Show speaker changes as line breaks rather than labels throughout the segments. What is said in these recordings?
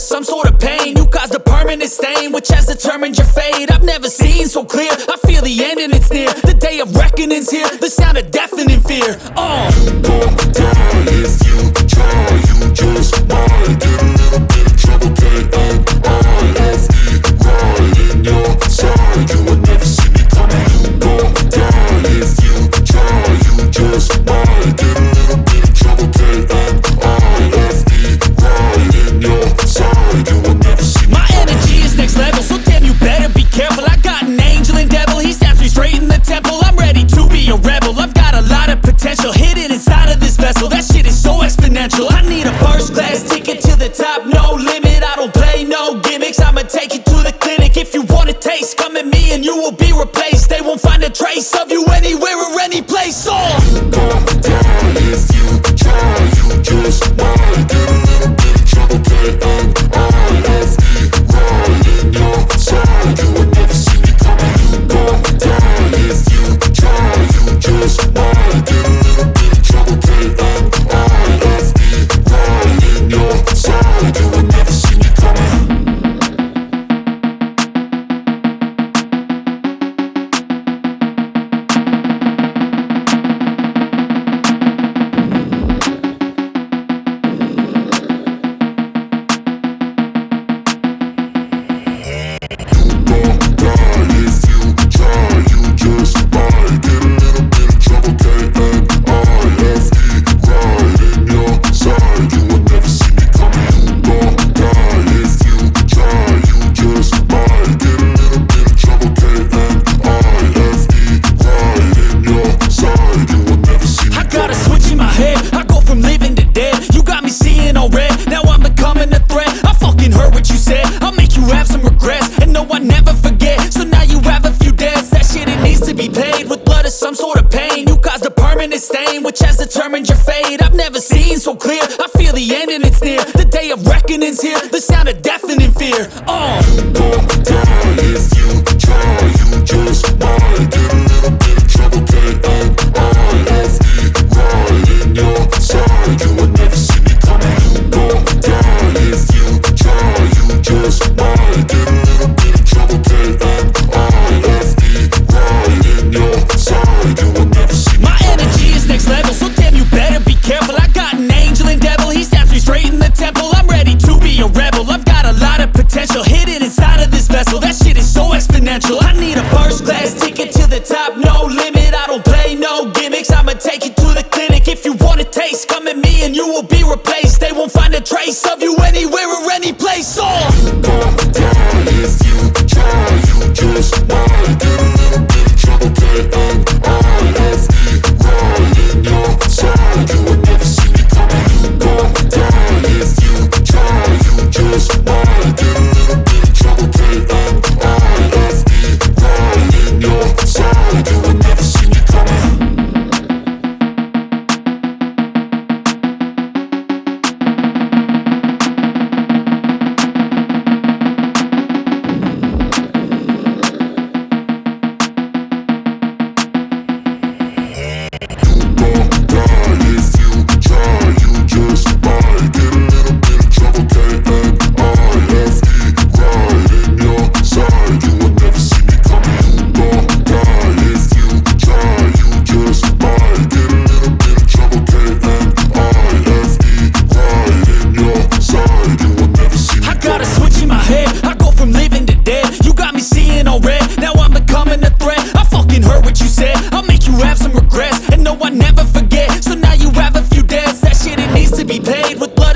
some sort of pain. You caused a permanent stain, which has determined your fate. I've never seen so clear, I feel the end and it's near. The day of reckoning's here, the sound of deafening fear.
You gon' die if you try, you just might get a little bit of trouble, K-N-I-F-E, right in your side. You would never see me coming. You gon' die if you try, you just might get a little bit of trouble, K-N-I-F-E, right in your side. You would never see me.
My energy is next level, so damn you better be careful. I got an angel and devil, he snaps me straight in the temple. I'm ready to be a rebel, I've got a lot of potential hidden inside of this vessel. That shit is so exponential. I need a first class ticket to the top, no limit. I don't play no gimmicks, I'ma take you to the clinic. If you want a taste, come at me and you will be replaced. They won't find a trace of you anywhere or any place.
You gon' die if you try, you just might get a little bit of trouble, K-N-I-F-E, right in your side. You would never see me coming. You gon' die if you try, you just might get a little bit of trouble, K-N-I-F-E, right in your side. You would never see me coming.
Some sort of pain, you caused a permanent stain, which has determined your fate. I've never seen so clear, I feel the end and it's near. The day of reckoning's here, the sound of deafening fear.
You gon' die if you try, you just might get a little bit of trouble, K-N-I-F-E, right in your side. You would never see me coming. You gon' die if you try, you just might get a little bit of trouble, K-N-I-F-E, right in your side. You would never see me.
My energy is next level, so damn you better be careful. I got an angel and devil, he snaps me straight in the temple. I'm ready to be a rebel, I've got a lot of potential hidden inside of this vessel. That shit is so exponential. I need a first class ticket to the top, no limit. I don't play no gimmicks, I'ma take you to the clinic. If you want a taste, come at me and you will be replaced. They won't find a trace of you anywhere or any place.
You gon' die if you try, you just might get a little bit of trouble, K-N-I-F-E, right in your side. You would never see me coming. You gon' die if you try, you just might get a little bit of trouble, K-N-I-F-E, right in your side. You would never see me coming.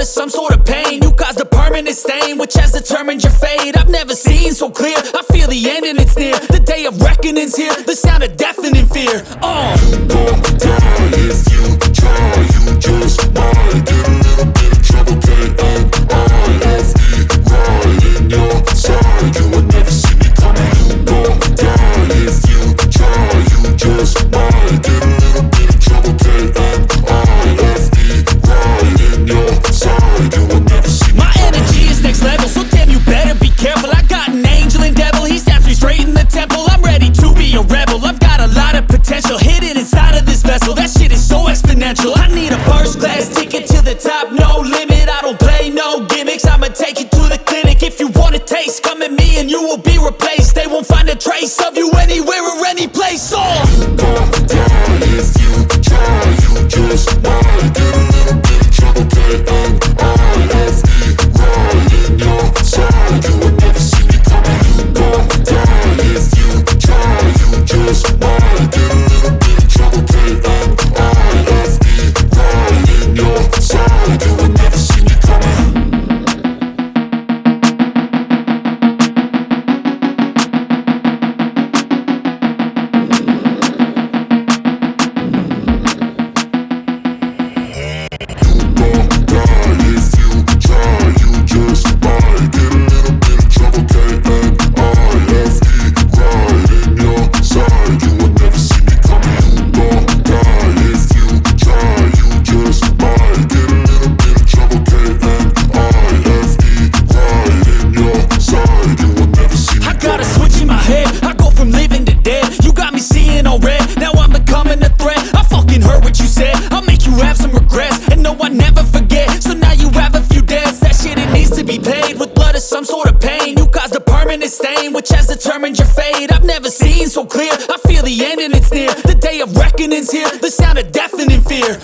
Some sort of pain, you caused a permanent stain, which has determined your fate. I've never seen so clear, I feel the end and it's near. The day of reckoning's here, the sound of deafening fear.
You gon' die if you try, you just might get a little bit of trouble, K-N-I-F-E, right in your side. You would never see me coming. You gon' die if you try, you just might get a little bit of trouble, K-N-I-F-E, right in your side. You would never see me.
My energy is next level, so damn you better be careful. I got an angel and devil, he snaps me straight in the temple. I'm ready to be a rebel, I've got a lot of potential hidden inside of this vessel. That shit is so exponential. I need a first class ticket to the top, no limit. I don't play no of some sort of pain. You caused a permanent stain, which has determined your fate. I've never seen so clear, I feel the end and it's near. The day of reckoning's here, the sound of deafening fear.